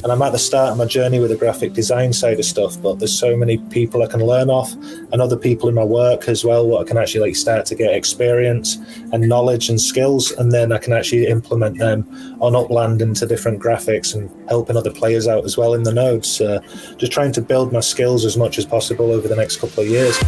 And I'm at the start of my journey with the graphic design side of stuff, but there's so many people I can learn off, and other people in my work as well, what I can actually like start to get experience and knowledge and skills, and then I can actually implement them on Upland into different graphics and helping other players out as well in the nodes. Just trying to build my skills as much as possible over the next couple of years.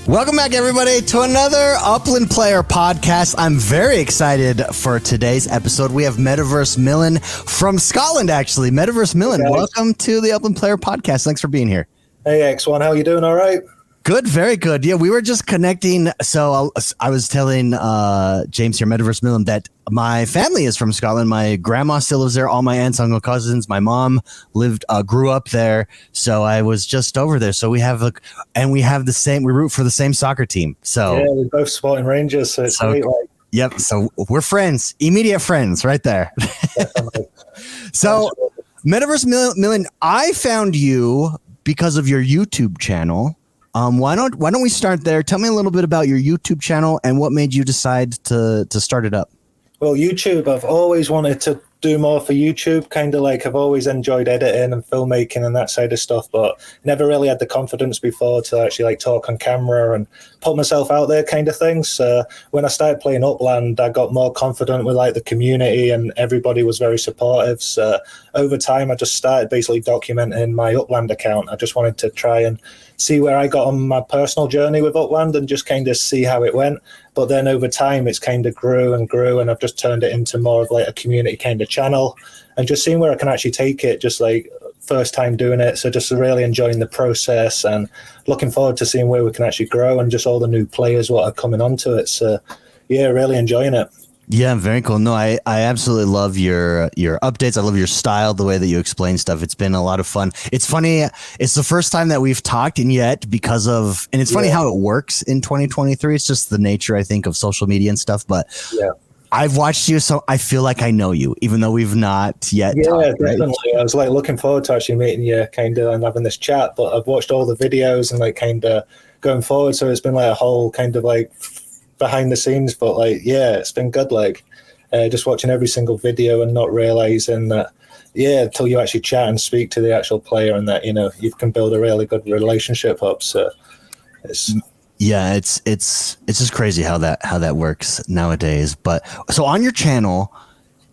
Welcome back, everybody, to another Upland Player Podcast. I'm very excited for today's episode. We have MetaverseMillen from Scotland, actually. MetaverseMillen, welcome to the Upland Player Podcast. Thanks for being here. Hey, X1, how you doing? All right? Good, very good. Yeah, we were just connecting. So I was telling James here, MetaverseMillen, that my family is from Scotland. My grandma still lives there. All my aunts, uncle, cousins. My mom grew up there. So I was just over there. So we have the same. We root for the same soccer team. So yeah, we're both supporting Rangers. So it's great. Yep. So we're friends, immediate friends, right there. So MetaverseMillen, I found you because of your YouTube channel. Why don't we start there? Tell me a little bit about your YouTube channel and what made you decide to start it up. Well, YouTube, I've always wanted to do more for YouTube. Kind of like I've always enjoyed editing and filmmaking and that side of stuff, but never really had the confidence before to actually like talk on camera and put myself out there kind of thing. So when I started playing Upland, I got more confident with like the community, and everybody was very supportive. So over time, I just started basically documenting my Upland account. I just wanted to try and see where I got on my personal journey with Upland and just kind of see how it went. But then over time, it's kind of grew, and I've just turned it into more of like a community kind of channel, and just seeing where I can actually take it, just like first time doing it. So just really enjoying the process and looking forward to seeing where we can actually grow, and just all the new players what are coming onto it. So yeah, really enjoying it. Yeah, very cool. No, I absolutely love your updates. I love your style, the way that you explain stuff. It's been a lot of fun. It's funny. It's the first time that we've talked, and yet and it's funny how it works in 2023. It's just the nature, I think, of social media and stuff. But yeah, I've watched you, so I feel like I know you, even though we've not yet talked. Yeah, definitely. Right? I was like looking forward to actually meeting you kind of and having this chat, but I've watched all the videos and like kind of going forward. So it's been like a whole kind of like behind the scenes, but like it's been good, like just watching every single video and not realizing that until you actually chat and speak to the actual player, and that you can build a really good relationship up. So it's just crazy how that works nowadays. But so on your channel,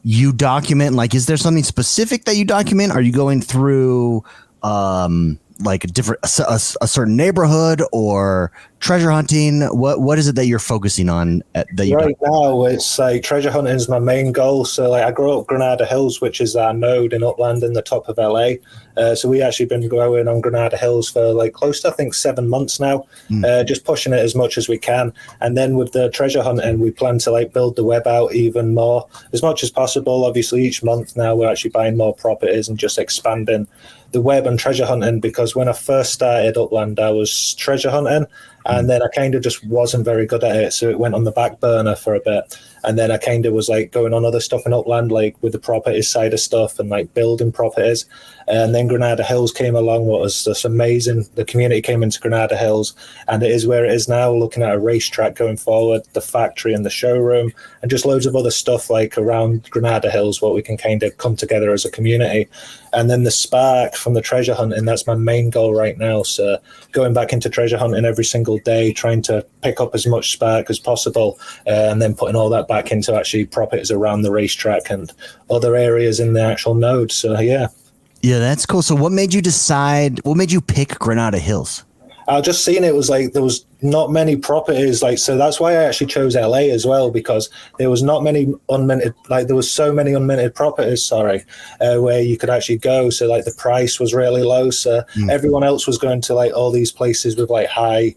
you document, like, is there something specific that you document? Are you going through like a certain neighborhood or treasure hunting? What is it that you're focusing on right now? It's like treasure hunting is my main goal. So like I grew up Granada Hills, which is our node in Upland in the top of LA. So we actually been growing on Granada Hills for like close to, I think, 7 months now, just pushing it as much as we can. And then with the treasure hunting, we plan to like build the web out even more as much as possible. Obviously each month now we're actually buying more properties and just expanding the web and treasure hunting, because when I first started Upland, I was treasure hunting, and then I kind of just wasn't very good at it. So it went on the back burner for a bit. And then I kind of was like going on other stuff in Upland, like with the properties side of stuff and like building properties. And then Granada Hills came along, what was just amazing. The community came into Granada Hills, and it is where it is now, looking at a racetrack going forward, the factory and the showroom, and just loads of other stuff like around Granada Hills, what we can kind of come together as a community. And then the spark from the treasure hunting, that's my main goal right now. So going back into treasure hunting every single day, trying to pick up as much spark as possible, and then putting all that back into actually properties around the racetrack and other areas in the actual node. So yeah, that's cool. So what made you pick Granada Hills? I just seen it was like there was not many properties, like, so that's why I actually chose LA as well, because there was not many unminted, like there was so many unminted properties, where you could actually go. So like the price was really low, so everyone else was going to like all these places with like high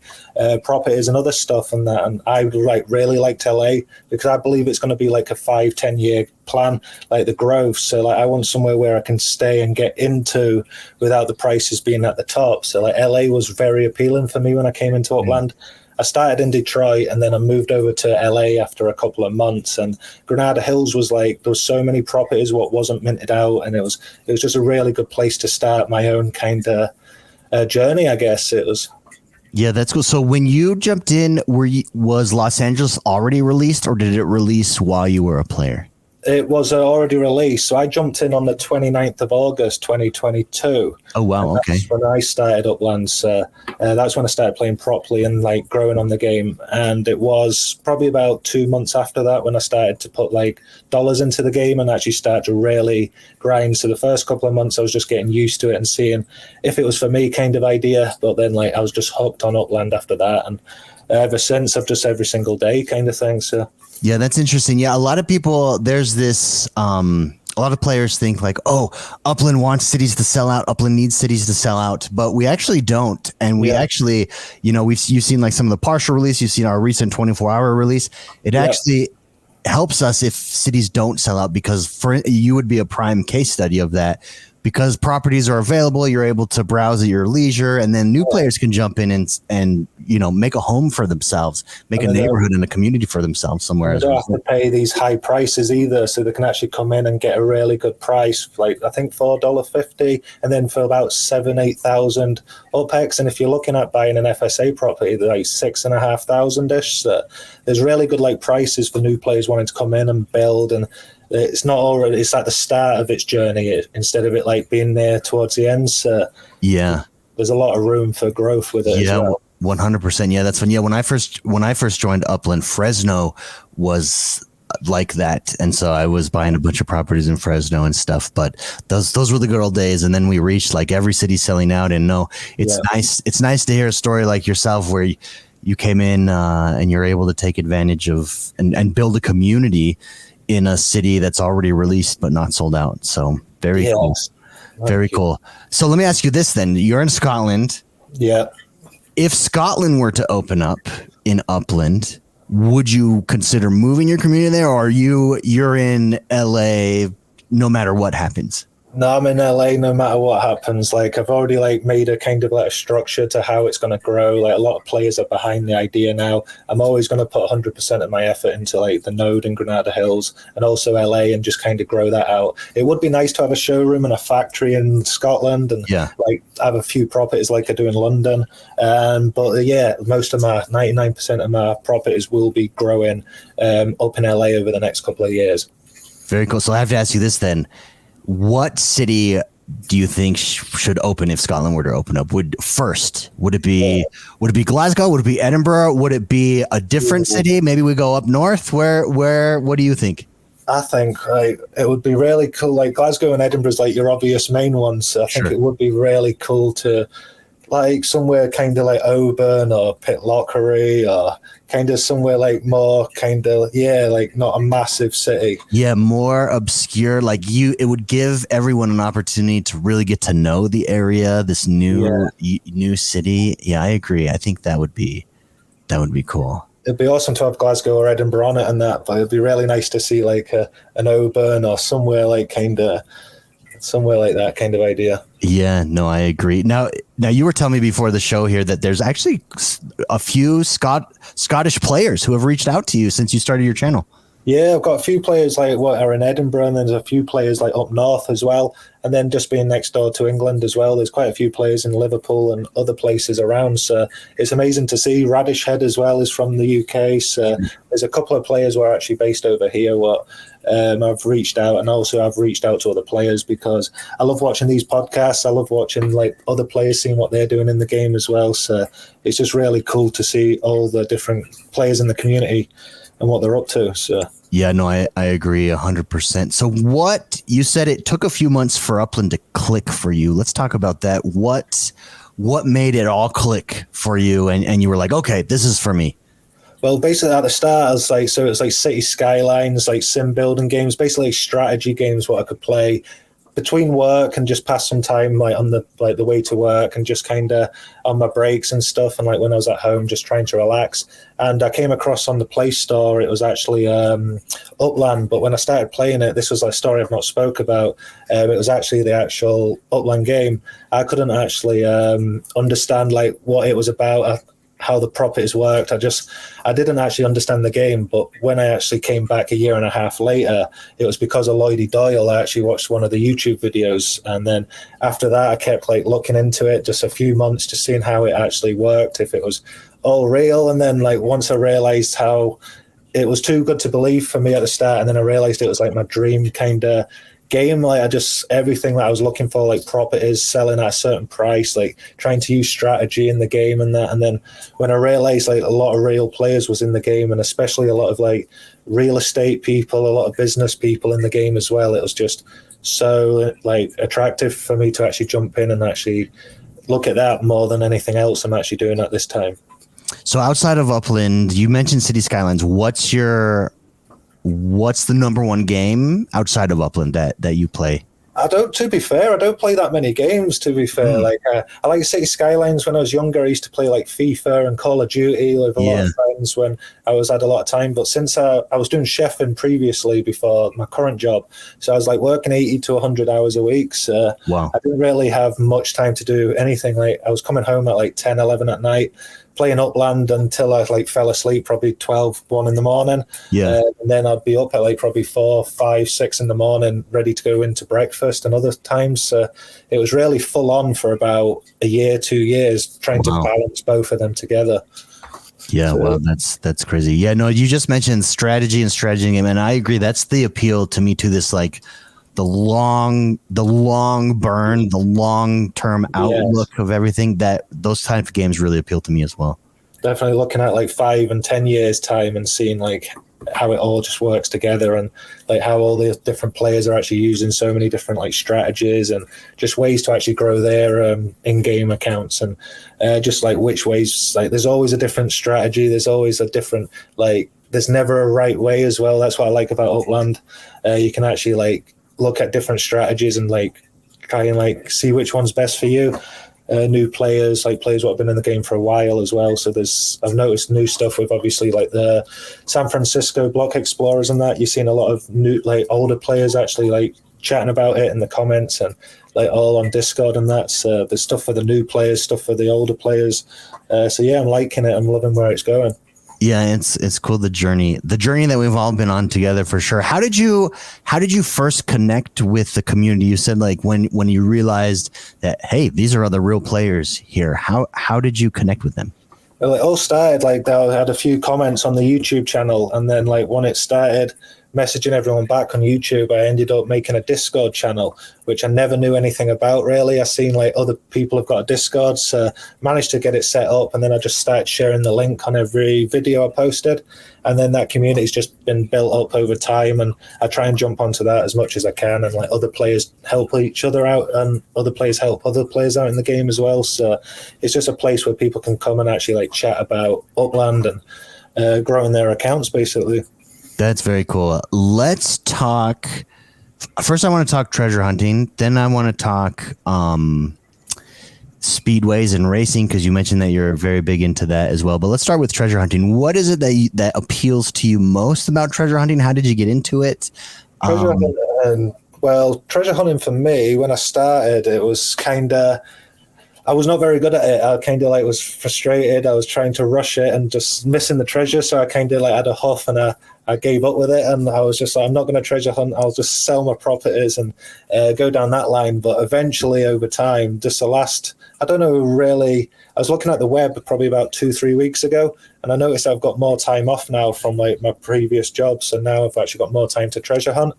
properties and other stuff and that. And I like really liked LA because I believe it's going to be like a 5-10 year plan, like the growth. So like I want somewhere where I can stay and get into without the prices being at the top. So like LA was very appealing for me when I came into Upland. I started in Detroit and then I moved over to LA after a couple of months, and Granada Hills was like, there was so many properties what wasn't minted out, and it was just a really good place to start my own kind of journey, I guess it was. Yeah, that's cool. So when you jumped in, was Los Angeles already released, or did it release while you were a player? It was already released, so I jumped in on the 29th of August 2022. Oh wow, okay. That's when I started Uplands. That's when I started playing properly and like growing on the game. And it was probably about 2 months after that when I started to put like dollars into the game and actually start to really grind. So the first couple of months I was just getting used to it and seeing if it was for me kind of idea. But then like I was just hooked on Upland after that, and ever since I've just every single day kind of thing. So. Yeah, that's interesting. Yeah, a lot of people, there's this, a lot of players think like, oh, Upland wants cities to sell out. Upland needs cities to sell out, but we actually don't. And we actually, you've seen like some of the partial release. You've seen our recent 24-hour release. It actually helps us if cities don't sell out, because you would be a prime case study of that. Because properties are available, you're able to browse at your leisure, and then new players can jump in and make a home for themselves, make a neighborhood and a community for themselves somewhere. They don't have to pay these high prices either, so they can actually come in and get a really good price, like I think $4.50, and then for about 7,000-8,000 UPEX. And if you're looking at buying an FSA property, they're like 6,500 ish. So there's really good like prices for new players wanting to come in and build, and it's not already. It's at the start of its journey instead of it like being there towards the end. So there's a lot of room for growth with it. Yeah, as well. 100%. Yeah, that's fun. Yeah, when I first joined Upland, Fresno was like that, and so I was buying a bunch of properties in Fresno and stuff. But those were the good old days. And then we reached like every city selling out. And it's nice. It's nice to hear a story like yourself where you came in and you're able to take advantage of and build a community in a city that's already released but not sold out. So very cool. Very cool. So let me ask you this then. You're in Scotland. Yeah. If Scotland were to open up in Upland, would you consider moving your community there, or you're in LA no matter what happens? No, I'm in LA no matter what happens. Like I've already like made a kind of like a structure to how it's going to grow. Like a lot of players are behind the idea now. I'm always going to put 100% of my effort into like the node in Granada Hills and also LA, and just kind of grow that out. It would be nice to have a showroom and a factory in Scotland, and like have a few properties like I do in London. But yeah, most of my 99% of my properties will be growing up in LA over the next couple of years. Very cool. So I have to ask you this then. What city do you think should open if Scotland were to open up? Would it be Glasgow? Would it be Edinburgh? Would it be a different city? Maybe we go up north. Where? What do you think? I think like it would be really cool. Like Glasgow and Edinburgh is like your obvious main ones. So I think it would be really cool to like somewhere kind of like Auburn or Pitlochry, or kind of somewhere like more kind of like not a massive city. Yeah, more obscure. Like it would give everyone an opportunity to really get to know the area, this new city. Yeah, I agree. I think that would be cool. It'd be awesome to have Glasgow or Edinburgh on it and that, but it'd be really nice to see like an Auburn or somewhere like that kind of idea. Yeah, no, I agree. Now you were telling me before the show here that there's actually a few Scottish players who have reached out to you since you started your channel. Yeah, I've got a few players like what are in Edinburgh, and there's a few players like up north as well. And then just being next door to England as well, there's quite a few players in Liverpool and other places around. So it's amazing to see. Radish Head as well is from the UK. So there's a couple of players who are actually based over here. I've reached out, and also I've reached out to other players because I love watching these podcasts. I love watching like other players, seeing what they're doing in the game as well. So it's just really cool to see all the different players in the community and what they're up to. So yeah, no, I agree 100%. So what you said, it took a few months for Upland to click for you. Let's talk about that. What made it all click for you, and you were like, okay, this is for me? Well, basically at the start, I was like, so it's like City Skylines, like sim building games, basically strategy games, what I could play between work and just pass some time like on the way to work, and just kind of on my breaks and stuff, and like when I was at home just trying to relax. And I came across on the Play Store, it was actually Upland, but when I started playing it, this was a story I've not spoke about. It was actually the actual Upland game. I couldn't actually understand like what it was about. I how the properties worked. I didn't actually understand the game, but when I actually came back a year and a half later, it was because of Lloydie Doyle. I actually watched one of the YouTube videos, and then after that I kept like looking into it just a few months, just seeing how it actually worked, if it was all real. And then like once I realized how it was too good to believe for me at the start, and then I realized it was like my dream kind of game. Like everything that I was looking for, like properties, selling at a certain price, like trying to use strategy in the game and that. And then when I realized like a lot of real players was in the game, and especially a lot of like real estate people, a lot of business people in the game as well, it was just so like attractive for me to actually jump in and actually look at that more than anything else I'm actually doing at this time. So outside of Upland, you mentioned City Skylines. What's the number one game outside of Upland that you play? To be fair, I don't play that many games, to be fair. Like I like City Skylines. When I was younger, I used to play like FIFA and Call of Duty with a lot of friends when I had a lot of time. But since I was doing chefing previously before my current job, so I was like working 80 to 100 hours a week. So wow. I didn't really have much time to do anything. Like I was coming home at like 10, 11 at night, playing Upland until I like fell asleep, probably 12, 1 in the morning. And then I'd be up at like probably 4, 5, 6 in the morning, ready to go into breakfast and other times. It was really full on for about a year, 2 years, trying to balance both of them together. Yeah, well, that's crazy. Yeah, no, you just mentioned strategy and game, and I agree. That's the appeal to me to this, like the long burn, the long-term outlook of everything. That those type of games really appeal to me as well. Definitely looking at like 5 and 10 years time and seeing like how it all just works together, and like how all the different players are actually using so many different like strategies and just ways to actually grow their in-game accounts, and just like which ways, like there's always a different strategy, there's always a different, like there's never a right way as well. That's what I like about Upland. You can actually like look at different strategies and like try and like see which one's best for you. New players, like players who have been in the game for a while as well. So I've noticed new stuff with obviously like the San Francisco block explorers and that. You've seen a lot of new, like older players actually like chatting about it in the comments and like all on Discord and that. So there's stuff for the new players, stuff for the older players. So yeah, I'm liking it. I'm loving where it's going. Yeah, it's cool, the journey that we've all been on together for sure. How did you first connect with the community? You said like when you realized that, hey, these are other real players here. How did you connect with them? Well, it all started like I had a few comments on the YouTube channel, and then like when it started messaging everyone back on YouTube, I ended up making a Discord channel, which I never knew anything about really. I seen like other people have got a Discord, so managed to get it set up, and then I just started sharing the link on every video I posted, and then that community's just been built up over time, and I try and jump onto that as much as I can, and like other players help each other out, and other players help other players out in the game as well. So it's just a place where people can come and actually like chat about Upland and growing their accounts basically. That's very cool. Let's talk. First, I want to talk treasure hunting. Then I want to talk speedways and racing, because you mentioned that you're very big into that as well. But let's start with treasure hunting. What is it that appeals to you most about treasure hunting? How did you get into it? Treasure hunting for me, when I started, it was I was not very good at it. I kind of like was frustrated. I was trying to rush it and just missing the treasure. So I kind of like had a huff, and I gave up with it. And I was just like, I'm not going to treasure hunt. I'll just sell my properties and go down that line. But eventually over time, just I don't know really, I was looking at the web probably about 2-3 weeks ago, and I noticed I've got more time off now from like my previous job. So now I've actually got more time to treasure hunt.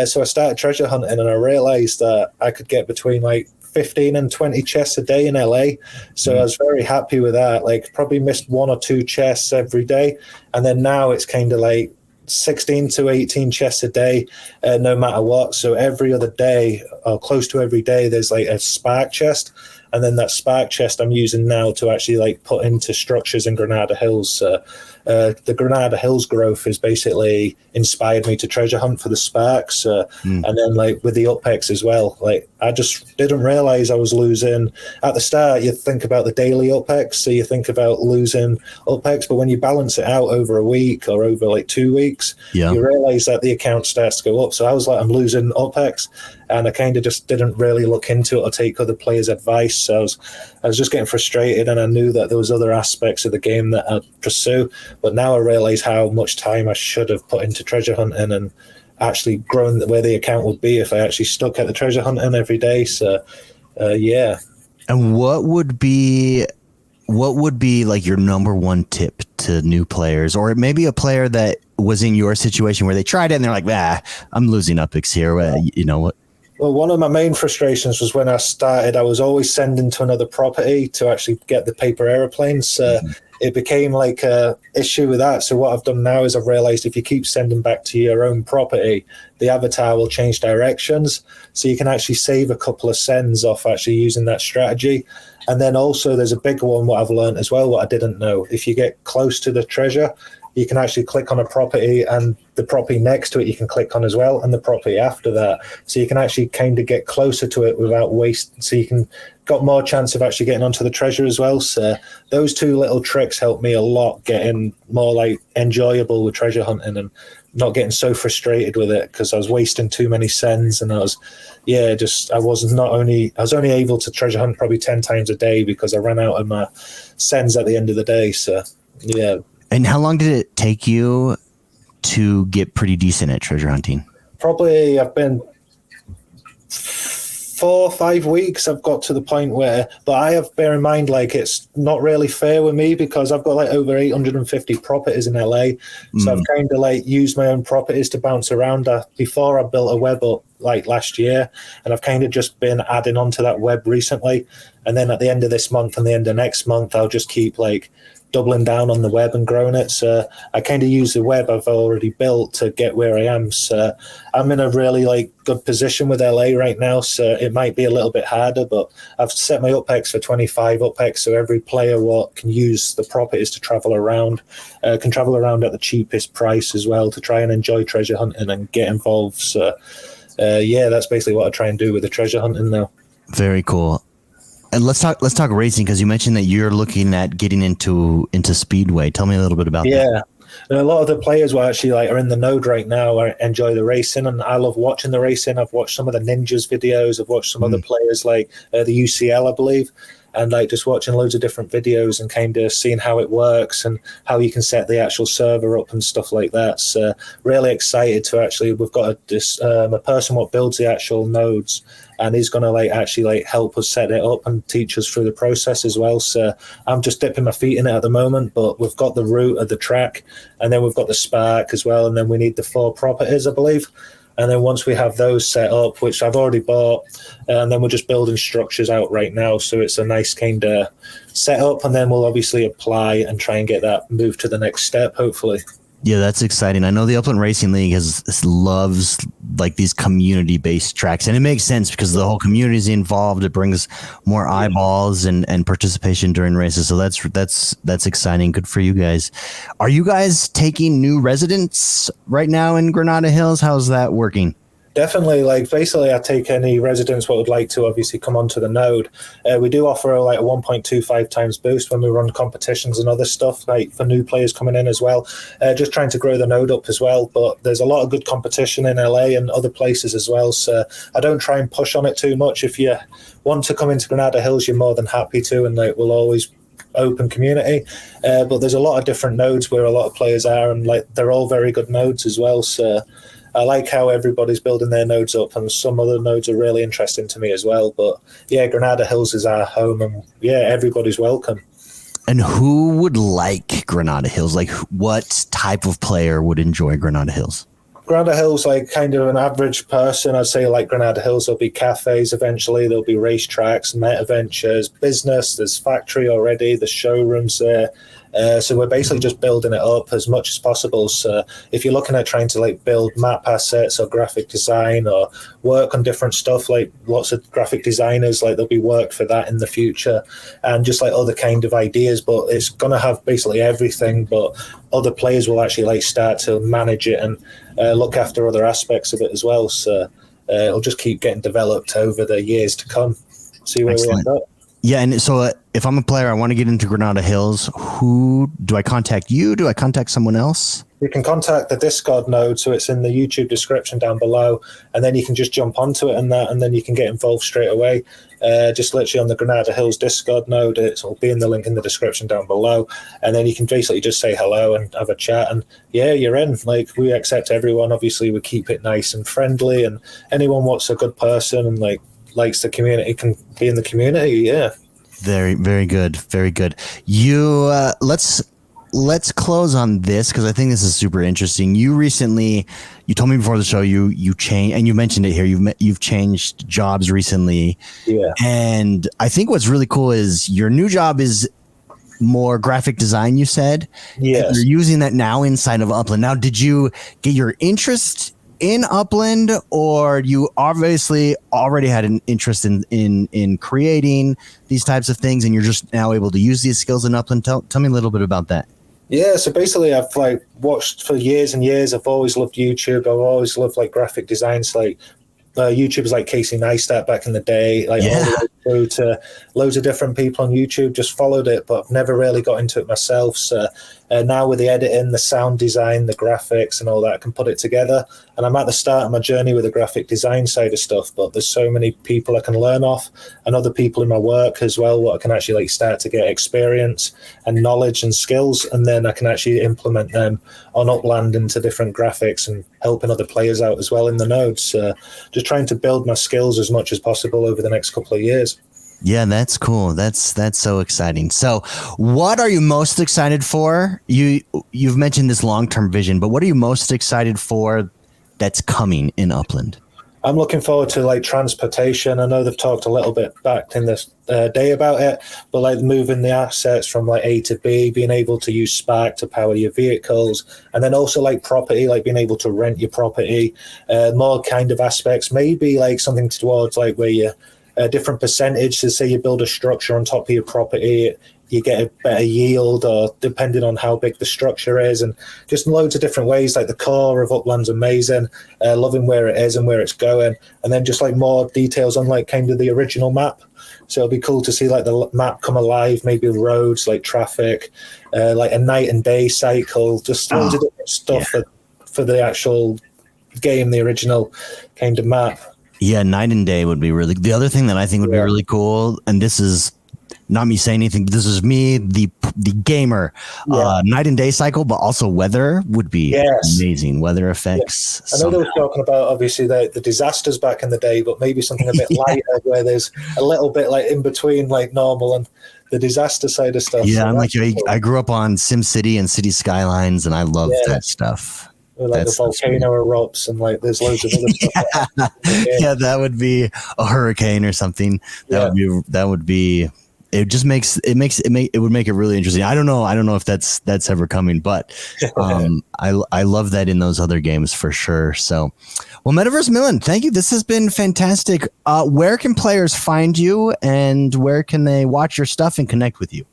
So I started treasure hunting, and I realized that I could get between like 15 and 20 chests a day in LA. So I was very happy with that. Like probably missed 1 or 2 chests every day. And then now it's kind of like 16 to 18 chests a day, no matter what. So every other day, or close to every day, there's like a spark chest. And then that spark chest I'm using now to actually like put into structures in Granada Hills. the Granada Hills growth has basically inspired me to treasure hunt for the sparks, and then like with the UPEX as well. Like I just didn't realize I was losing at the start. You think about the daily UPEX, so you think about losing UPEX, but when you balance it out over a week or over like 2 weeks, you realize that the account starts to go up. So I was like, I'm losing UPEX, and I kind of just didn't really look into it or take other players' advice. So I was just getting frustrated, and I knew that there was other aspects of the game that I'd pursue. But now I realize how much time I should have put into treasure hunting and actually grown where the account would be if I actually stuck at the treasure hunting every day. So, yeah. And what would be like your number one tip to new players, or maybe a player that was in your situation where they tried it and they're like, I'm losing UPEX here. You know what? Well, one of my main frustrations was when I started, I was always sending to another property to actually get the paper aeroplanes. It became like a issue with that. So what I've done now is I've realized if you keep sending back to your own property, the avatar will change directions. So you can actually save a couple of sends off actually using that strategy. And then also there's a bigger one, what I've learned as well, what I didn't know. If you get close to the treasure, you can actually click on a property, and the property next to it you can click on as well, and the property after that. So you can actually kind of get closer to it without waste. So you can got more chance of actually getting onto the treasure as well. So those two little tricks helped me a lot, getting more like enjoyable with treasure hunting and not getting so frustrated with it because I was wasting too many sends, and I was only able to treasure hunt probably 10 times a day because I ran out of my sends at the end of the day. So yeah. And how long did it take you to get pretty decent at treasure hunting? Probably I've been 4 or 5 weeks. I've got to the point where, but I have bear in mind, like it's not really fair with me because I've got like over 850 properties in LA. So I've kind of like used my own properties to bounce around. Before I built a web up like last year, and I've kind of just been adding onto that web recently. And then at the end of this month and the end of next month, I'll just keep like doubling down on the web and growing it. So I kind of use the web I've already built to get where I am. So I'm in a really like good position with LA right now. So it might be a little bit harder, but I've set my UPEX for 25 UPEX. So every player can use the properties to travel around, can travel around at the cheapest price as well to try and enjoy treasure hunting and get involved. So yeah, that's basically what I try and do with the treasure hunting now. Very cool. And let's talk racing, because you mentioned that you're looking at getting into Speedway. Tell me a little bit about that. Yeah. And a lot of the players who actually are in the node right now enjoy the racing, and I love watching the racing. I've watched some of the Ninjas videos. I've watched some other players like the UCL, I believe, and like just watching loads of different videos and kind of seeing how it works and how you can set the actual server up and stuff like that. So really excited to actually, we've got a person what builds the actual nodes, and he's going to actually help us set it up and teach us through the process as well. So I'm just dipping my feet in it at the moment, but we've got the route of the track, and then we've got the spark as well, and then we need the 4 properties, I believe. And then once we have those set up, which I've already bought, and then we're just building structures out right now. So it's a nice kind of setup, and then we'll obviously apply and try and get that moved to the next step, hopefully. Yeah, that's exciting. I know the Upland Racing League loves like these community-based tracks, and it makes sense because the whole community is involved. It brings more eyeballs and participation during races. So that's exciting. Good for you guys. Are you guys taking new residents right now in Granada Hills? How's that working? Definitely, basically I take any residents what would like to obviously come onto the node. We do offer a 1.25 times boost when we run competitions and other stuff, for new players coming in as well. Just trying to grow the node up as well, but there's a lot of good competition in LA and other places as well, so I don't try and push on it too much. If you want to come into Granada Hills, you're more than happy to, and we'll always open community, but there's a lot of different nodes where a lot of players are, and they're all very good nodes as well. So I like how everybody's building their nodes up, and some other nodes are really interesting to me as well. But yeah, Granada Hills is our home, and yeah, everybody's welcome. And who would like Granada Hills? What type of player would enjoy Granada Hills? Granada Hills, kind of an average person, I'd say Granada Hills, there'll be cafes eventually, there'll be racetracks, meta ventures, business, there's factory already, there's showrooms there. So we're basically just building it up as much as possible. So if you're looking at trying to like build map assets or graphic design or work on different stuff, like lots of graphic designers, like there'll be work for that in the future, and just like other kind of ideas. But it's going to have basically everything, but other players will actually like start to manage it and look after other aspects of it as well. So it'll just keep getting developed over the years to come. See where we end up. Yeah, and so if I'm a player, I want to get into Granada Hills. Who do I contact? You? Do I contact someone else? You can contact the Discord node, so it's in the YouTube description down below, and then you can just jump onto it and then you can get involved straight away. Just literally on the Granada Hills Discord node, it'll be in the link in the description down below, and then you can basically just say hello and have a chat, and yeah, you're in. Like, we accept everyone. Obviously, we keep it nice and friendly, and anyone what's a good person and like likes the community can be in the community. Yeah. Very, very good. Very good. You let's close on this because I think this is super interesting. You told me before the show you changed, and you mentioned it here. You've changed jobs recently. Yeah. And I think what's really cool is your new job is more graphic design, you said. Yes. You're using that now inside of Upland. Now, did you get your interest in Upland, or you obviously already had an interest in creating these types of things and you're just now able to use these skills in Upland? Tell me a little bit about that. Yeah, so basically I've like watched for years and years. I've always loved YouTube. I've always loved like graphic designs, like YouTubers like Casey Neistat back in the day, like all the way through to loads of different people on YouTube. Just followed it, but I've never really got into it myself. So now with the editing, the sound design, the graphics and all that, I can put it together. And I'm at the start of my journey with the graphic design side of stuff, but there's so many people I can learn off, and other people in my work as well, what I can actually like start to get experience and knowledge and skills, and then I can actually implement them on Upland into different graphics and helping other players out as well in the nodes. Just trying to build my skills as much as possible over the next couple of years. Yeah, that's cool. That's so exciting. So what are you most excited for? You've mentioned this long-term vision, but what are you most excited for that's coming in Upland? I'm looking forward to like transportation. I know they've talked a little bit back in this day about it, but like moving the assets from like A to B, being able to use Spark to power your vehicles, and then also like property, like being able to rent your property, more kind of aspects, maybe like something towards like where you different percentage. So say you build a structure on top of your property, you get a better yield, or depending on how big the structure is, and just loads of different ways. Like the core of Upland's amazing, loving where it is and where it's going, and then just like more details on like kind of the original map. So it'll be cool to see like the map come alive, maybe roads, like traffic, like a night and day cycle, just loads of different stuff for the actual game, the original kind of map. Yeah, night and day would be really. The other thing that I think would be really cool, and this is not me saying anything, but this is me, the gamer, night and day cycle, but also weather would be amazing. Weather effects. I know they were talking about obviously the disasters back in the day, but maybe something a bit lighter where there's a little bit like in between like normal and the disaster side of stuff. Yeah, so I grew up on SimCity and City Skylines, and I love that stuff. Like the volcano erupts and like there's loads of other stuff. Yeah, that would be a hurricane or something. That would be. It just it would make it really interesting. I don't know if that's ever coming, but I love that in those other games for sure. So, well, MetaverseMillen, thank you. This has been fantastic. Where can players find you, and where can they watch your stuff and connect with you?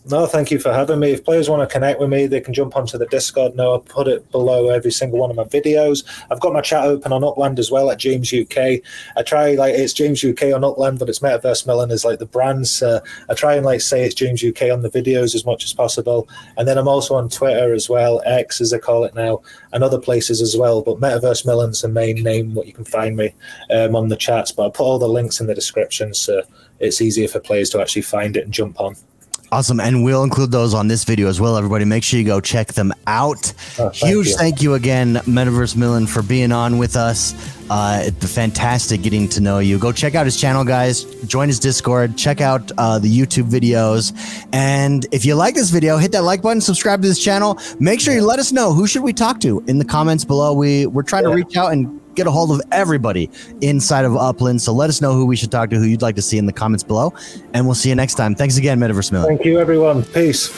No, thank you for having me. If players want to connect with me, they can jump onto the Discord. No, I'll put it below every single one of my videos. I've got my chat open on Upland as well at James UK. I try like it's James UK on Upland, but it's MetaverseMillen is like the brand. So I try and like say it's James UK on the videos as much as possible. And then I'm also on Twitter as well, X as I call it now, and other places as well. But MetaverseMillen's the main name what you can find me on the chats. But I'll put all the links in the description so it's easier for players to actually find it and jump on. Awesome. And we'll include those on this video as well. Everybody, make sure you go check them out. Thank you again, MetaverseMillen, for being on with us. It's fantastic getting to know you. Go check out his channel, guys. Join his Discord. Check out the YouTube videos. And if you like this video, hit that like button, subscribe to this channel. Make sure you let us know who should we talk to in the comments below. We're trying to reach out and get a hold of everybody inside of Upland. So let us know who we should talk to, who you'd like to see in the comments below. And we'll see you next time. Thanks again, Metaverse Millen. Thank you, everyone. Peace.